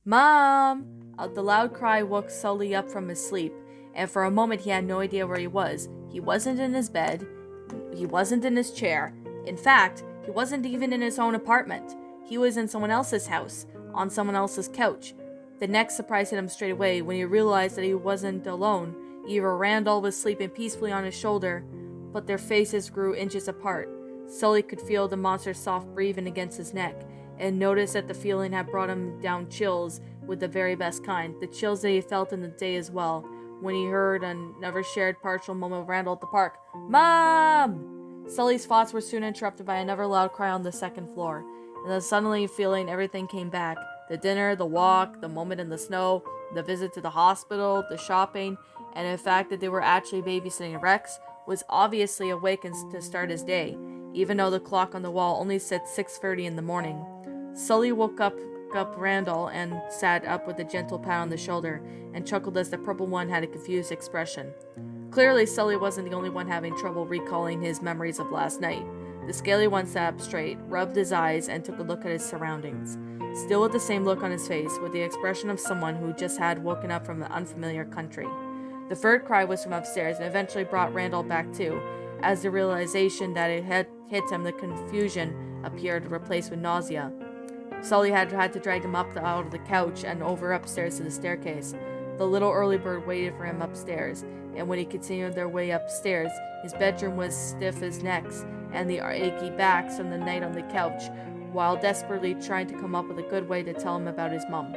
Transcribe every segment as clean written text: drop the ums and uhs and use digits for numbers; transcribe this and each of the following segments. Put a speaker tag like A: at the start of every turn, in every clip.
A: Mom! The loud cry woke Sully up from his sleep, and for a moment he had no idea where he was. He wasn't in his bed. He wasn't in his chair. In fact, he wasn't even in his own apartment. He was in someone else's house, on someone else's couch. The next surprise hit him straight away when he realized that he wasn't alone. Eva Randall was sleeping peacefully on his shoulder, but their faces grew inches apart. Sully could feel the monster's soft breathing against his neck, and noticed that the feeling had brought him down chills with the very best kind, the chills that he felt in the day as well, when he heard and never shared partial moment with Randall at the park. Mom! Sully's thoughts were soon interrupted by another loud cry on the second floor, and then suddenly feeling everything came back. The dinner, the walk, the moment in the snow, the visit to the hospital, the shopping, and the fact that they were actually babysitting Rex was obviously awakened to start his day, even though the clock on the wall only said 6:30 in the morning. Sully woke up Randall and sat up with a gentle pat on the shoulder and chuckled as the purple one had a confused expression. Clearly, Sully wasn't the only one having trouble recalling his memories of last night. The scaly one sat up straight, rubbed his eyes, and took a look at his surroundings. Still with the same look on his face, with the expression of someone who just had woken up from an unfamiliar country. The third cry was from upstairs and eventually brought Randall back too, as the realization that it had hit him, the confusion appeared replaced with nausea. Sully had to drag him out of the couch and over upstairs to the staircase. The little early bird waited for him upstairs, and when he continued their way upstairs, his bedroom was stiff as necks and the achy backs from the night on the couch, while desperately trying to come up with a good way to tell him about his mom.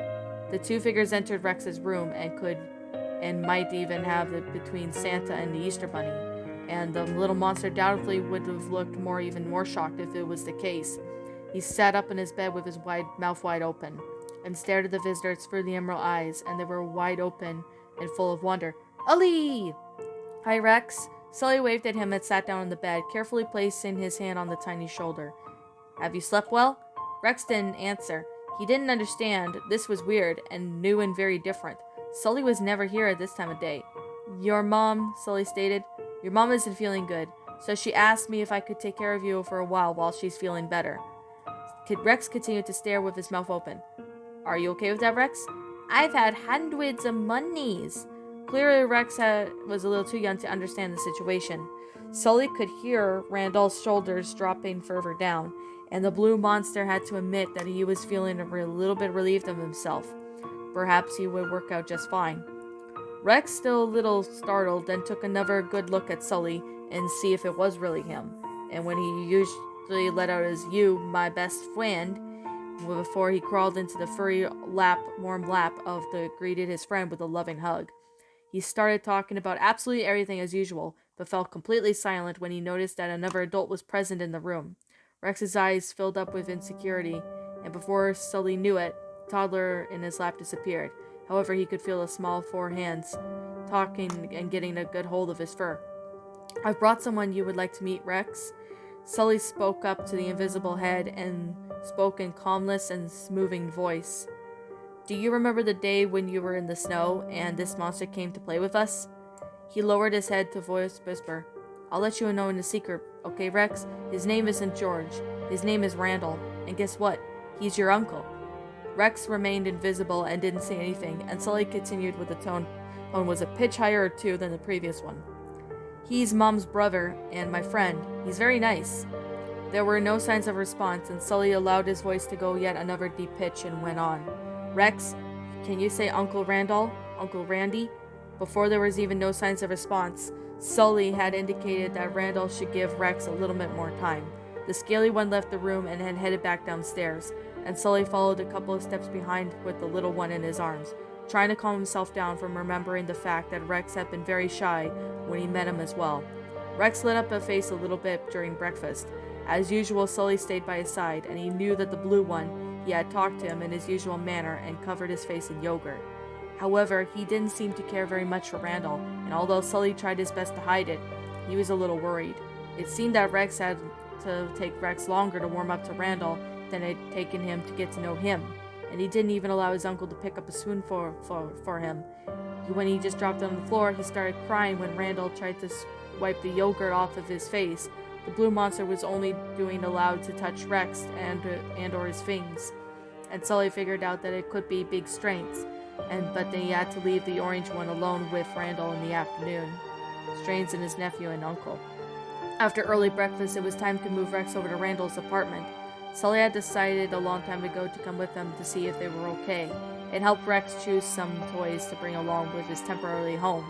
A: The two figures entered Rex's room and might even have it between Santa and the Easter Bunny, and the little monster doubtfully would have looked even more shocked if it was the case. He sat up in his bed with his mouth wide open, and stared at the visitors through the emerald eyes, and they were wide open and full of wonder. Ali! Hi, Rex. Sully waved at him and sat down on the bed, carefully placing his hand on the tiny shoulder. Have you slept well? Rex didn't answer. He didn't understand. This was weird, and new and very different. Sully was never here at this time of day. Your mom, Sully stated. Your mom isn't feeling good, so she asked me if I could take care of you for a while she's feeling better. Rex continued to stare with his mouth open. Are you okay with that, Rex? I've had hundreds of monies. Clearly, Rex was a little too young to understand the situation. Sully could hear Randall's shoulders dropping further down, and the blue monster had to admit that he was feeling a little bit relieved of himself. Perhaps he would work out just fine. Rex, still a little startled, then took another good look at Sully and see if it was really him. And when he usually let out his "you, my best friend," before he crawled into the furry warm lap of greeted his friend with a loving hug. He started talking about absolutely everything as usual, but fell completely silent when he noticed that another adult was present in the room. Rex's eyes filled up with insecurity, and before Sully knew it, the toddler in his lap disappeared. However, he could feel his small four hands talking and getting a good hold of his fur. I've brought someone you would like to meet, Rex. Sully spoke up to the invisible head and spoke in calmness and smoothing voice. Do you remember the day when you were in the snow and this monster came to play with us? He lowered his head to whisper. I'll let you know in a secret, okay, Rex? His name isn't George. His name is Randall. And guess what? He's your uncle. Rex remained invisible and didn't say anything, and Sully continued with the tone was a pitch higher or two than the previous one. He's Mom's brother and my friend. He's very nice. There were no signs of response, and Sully allowed his voice to go yet another deep pitch and went on. Rex, can you say Uncle Randall? Uncle Randy? Before there was even no signs of response, Sully had indicated that Randall should give Rex a little bit more time. The scaly one left the room and had headed back downstairs, and Sully followed a couple of steps behind with the little one in his arms, trying to calm himself down from remembering the fact that Rex had been very shy when he met him as well. Rex lit up a face a little bit during breakfast. As usual, Sully stayed by his side, and he knew that the blue one, he had talked to him in his usual manner and covered his face in yogurt. However, he didn't seem to care very much for Randall, and although Sully tried his best to hide it, he was a little worried. It seemed that Rex had to take Rex longer to warm up to Randall than it had taken him to get to know him, and he didn't even allow his uncle to pick up a spoon for him. When he just dropped it on the floor, he started crying when Randall tried to wipe the yogurt off of his face. The blue monster was only doing allowed to touch Rex and or his fangs, and Sully figured out that it could be big strengths, but then he had to leave the orange one alone with Randall in the afternoon. Strains and his nephew and uncle. After early breakfast, it was time to move Rex over to Randall's apartment. Sully had decided a long time ago to come with them to see if they were okay. It helped Rex choose some toys to bring along with his temporary home.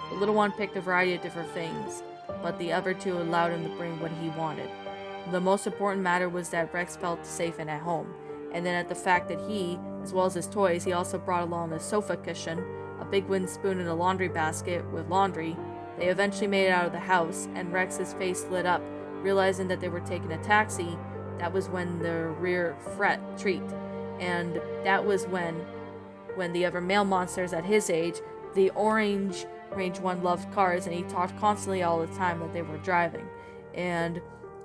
A: The little one picked a variety of different things, but the other two allowed him to bring what he wanted. The most important matter was that Rex felt safe and at home, and then at the fact that he, as well as his toys, he also brought along a sofa cushion, a big wooden spoon, and a laundry basket with laundry. They eventually made it out of the house, and Rex's face lit up, realizing that they were taking a taxi. That was when the rear fret treat, and that was when the other male monsters at his age, the orange Range 1 loved cars, and he talked constantly all the time that they were driving. And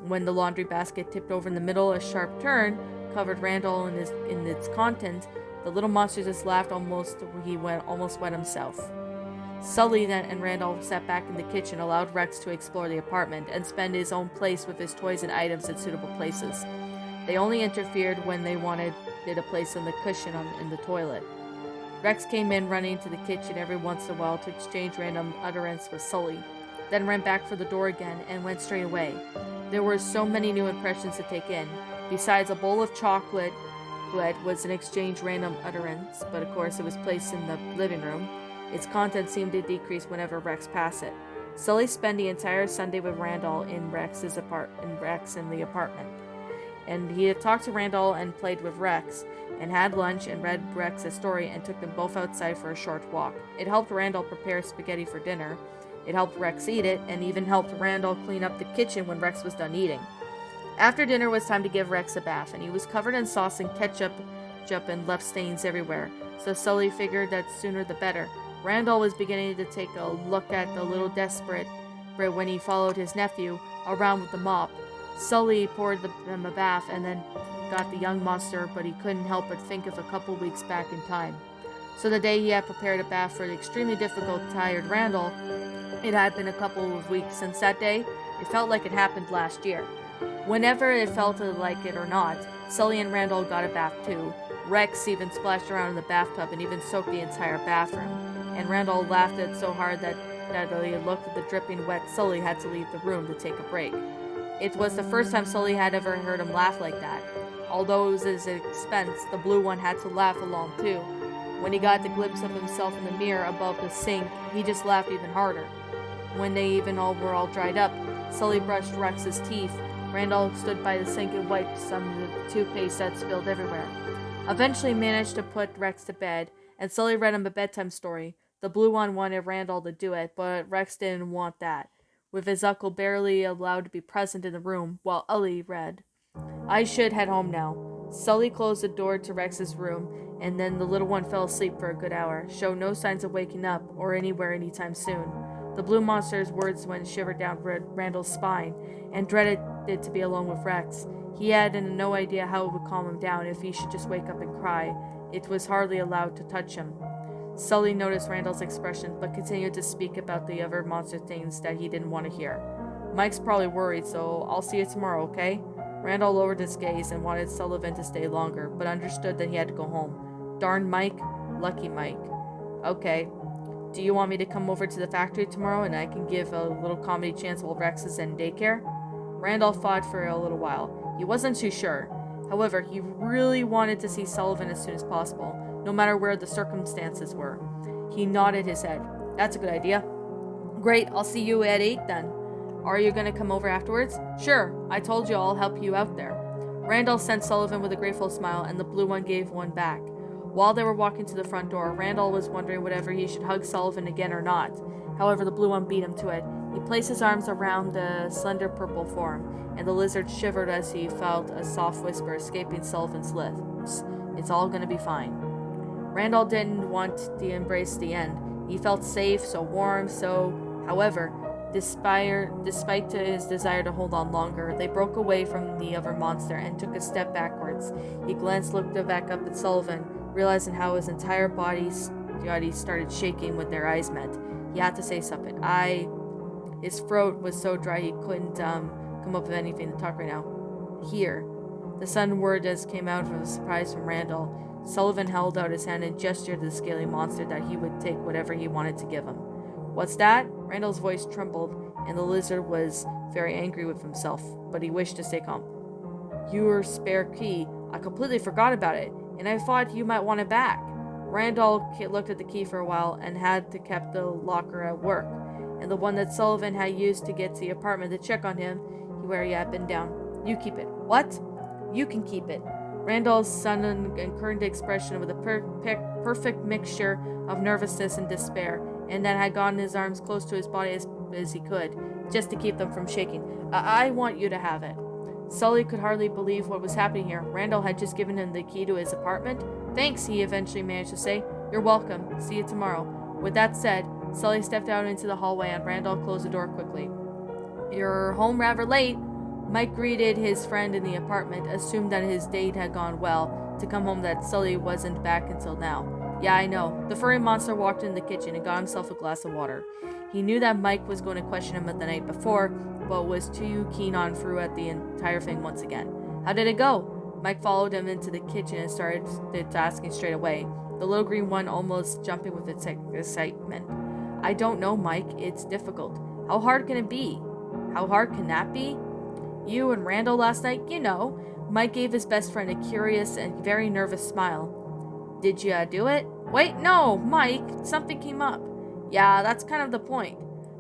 A: when the laundry basket tipped over in the middle, a sharp turn covered Randall in its contents. The little monster just laughed almost wet himself. Sully then and Randall sat back in the kitchen, allowed Rex to explore the apartment and spend his own place with his toys and items in suitable places. They only interfered when they wanted a place on the cushion in the toilet. Rex came in running to the kitchen every once in a while to exchange random utterance with Sully, then ran back for the door again and went straight away. There were so many new impressions to take in. Besides a bowl of chocolate was an exchange random utterance, but of course it was placed in the living room. Its contents seemed to decrease whenever Rex passed it. Sully spent the entire Sunday with Randall in Rex in the apartment. And he had talked to Randall and played with Rex, and had lunch and read Rex a story and took them both outside for a short walk. It helped Randall prepare spaghetti for dinner. It helped Rex eat it, and even helped Randall clean up the kitchen when Rex was done eating. After dinner was time to give Rex a bath, and he was covered in sauce and ketchup and left stains everywhere, so Sully figured that sooner the better. Randall was beginning to take a look at the little desperate when he followed his nephew around with the mop. Sully poured them a bath and then got the young monster, but he couldn't help but think of a couple weeks back in time. So the day he had prepared a bath for the extremely difficult, tired Randall, it had been a couple of weeks since that day. It felt like it happened last year. Whenever it felt like it or not, Sully and Randall got a bath too. Rex even splashed around in the bathtub and even soaked the entire bathroom. And Randall laughed at so hard that he looked at the dripping wet Sully had to leave the room to take a break. It was the first time Sully had ever heard him laugh like that. Although it was at his expense, the blue one had to laugh along too. When he got the glimpse of himself in the mirror above the sink, he just laughed even harder. When they were all dried up, Sully brushed Rex's teeth. Randall stood by the sink and wiped some of the toothpaste that spilled everywhere. Eventually managed to put Rex to bed, and Sully read him a bedtime story. The blue one wanted Randall to do it, but Rex didn't want that, with his uncle barely allowed to be present in the room while Ully read. I should head home now. Sully closed the door to Rex's room, and then the little one fell asleep for a good hour, showed no signs of waking up or anywhere anytime soon. The blue monster's words went shivered down Randall's spine, and dreaded it to be alone with Rex. He had no idea how it would calm him down if he should just wake up and cry. It was hardly allowed to touch him. Sully noticed Randall's expression, but continued to speak about the other monster things that he didn't want to hear. Mike's probably worried, so I'll see you tomorrow, okay? Randall lowered his gaze and wanted Sullivan to stay longer, but understood that he had to go home. Darn Mike. Lucky Mike. Okay. Do you want me to come over to the factory tomorrow and I can give a little comedy chance while Rex is in daycare? Randall thought for a little while. He wasn't too sure. However, he really wanted to see Sullivan as soon as possible, no matter where the circumstances were. He nodded his head. That's a good idea. Great, I'll see you at 8 then. Are you going to come over afterwards? Sure, I told you I'll help you out there. Randall sent Sullivan with a grateful smile, and the blue one gave one back. While they were walking to the front door, Randall was wondering whether he should hug Sullivan again or not. However, the blue one beat him to it. He placed his arms around the slender purple form, and the lizard shivered as he felt a soft whisper escaping Sullivan's lips. It's all going to be fine. Randall didn't want to embrace the end. He felt safe, so warm, However, despite his desire to hold on longer, they broke away from the other monster and took a step backwards. He looked back up at Sullivan, realizing how his entire body started shaking when their eyes met. He had to say something. His throat was so dry he couldn't come up with anything to talk right now. Here. The sudden word just came out of a surprise from Randall. Sullivan held out his hand and gestured to the scaly monster that he would take whatever he wanted to give him. What's that? Randall's voice trembled, and the lizard was very angry with himself, but he wished to stay calm. Your spare key. I completely forgot about it, and I thought you might want it back. Randall looked at the key for a while and had to keep the locker at work, and the one that Sullivan had used to get to the apartment to check on him, where he had been down. You keep it. What? You can keep it. Randall's sudden and current expression with a perfect mixture of nervousness and despair, and then had gotten his arms close to his body as he could, just to keep them from shaking. I want you to have it. Sully could hardly believe what was happening here. Randall had just given him the key to his apartment. Thanks, he eventually managed to say. You're welcome. See you tomorrow. With that said, Sully stepped out into the hallway and Randall closed the door quickly. You're home rather late. Mike greeted his friend in the apartment, assumed that his date had gone well, to come home that Sully wasn't back until now. Yeah, I know. The furry monster walked in the kitchen and got himself a glass of water. He knew that Mike was going to question him the night before, but was too keen on through at the entire thing once again. How did it go? Mike followed him into the kitchen and started asking straight away, the little green one almost jumping with excitement. I don't know, Mike. It's difficult. How hard can it be? How hard can that be? You and Randall last night, you know. Mike gave his best friend a curious and very nervous smile. Did you do it? Wait, no, Mike. Something came up. Yeah, that's kind of the point.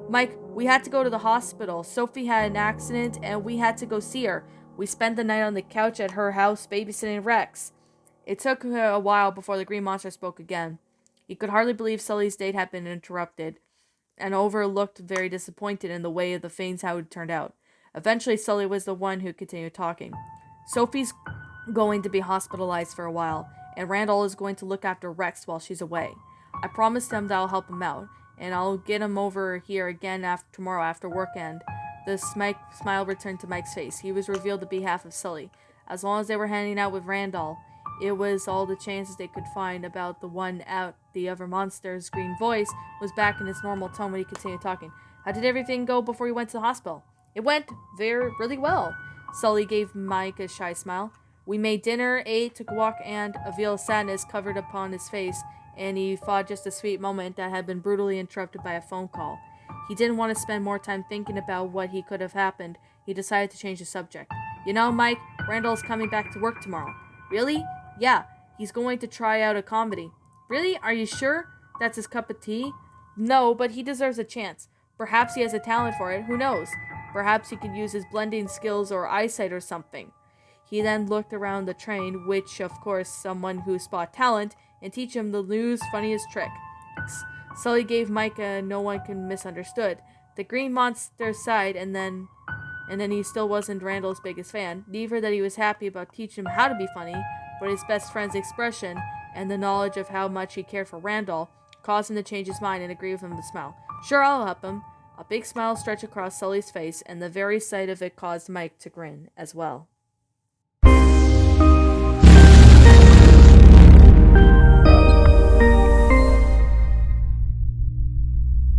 A: Mike, we had to go to the hospital. Sophie had an accident and we had to go see her. We spent the night on the couch at her house babysitting Rex. It took a while before the green monster spoke again. He could hardly believe Sully's date had been interrupted, and looked very disappointed in the way of the things how it turned out. Eventually, Sully was the one who continued talking. Sophie's going to be hospitalized for a while, and Randall is going to look after Rex while she's away. I promised him that I'll help him out, and I'll get him over here again tomorrow after work end. The smile returned to Mike's face. He was revealed to be half of Sully. As long as they were hanging out with Randall, it was all the chances they could find about the one out. The other monster's green voice was back in its normal tone when he continued talking. How did everything go before you went to the hospital? It went really well. Sully gave Mike a shy smile. We made dinner, ate, took a walk, and a veil of sadness covered upon his face, and he thought just a sweet moment that had been brutally interrupted by a phone call. He didn't want to spend more time thinking about what he could have happened. He decided to change the subject. You know, Mike, Randall's coming back to work tomorrow. Really? Yeah, he's going to try out a comedy. Really? Are you sure? That's his cup of tea? No, but he deserves a chance. Perhaps he has a talent for it. Who knows? Perhaps he could use his blending skills or eyesight or something. He then looked around the train, which, of course, someone who spot talent, and teach him the new's funniest trick. Sully gave Mike a no one can misunderstood. The green monster sighed, and then he still wasn't Randall's biggest fan. Neither that he was happy about teaching him how to be funny, but his best friend's expression and the knowledge of how much he cared for Randall caused him to change his mind and agree with him with a smile. Sure, I'll help him. A big smile stretched across Sully's face, and the very sight of it caused Mike to grin as well.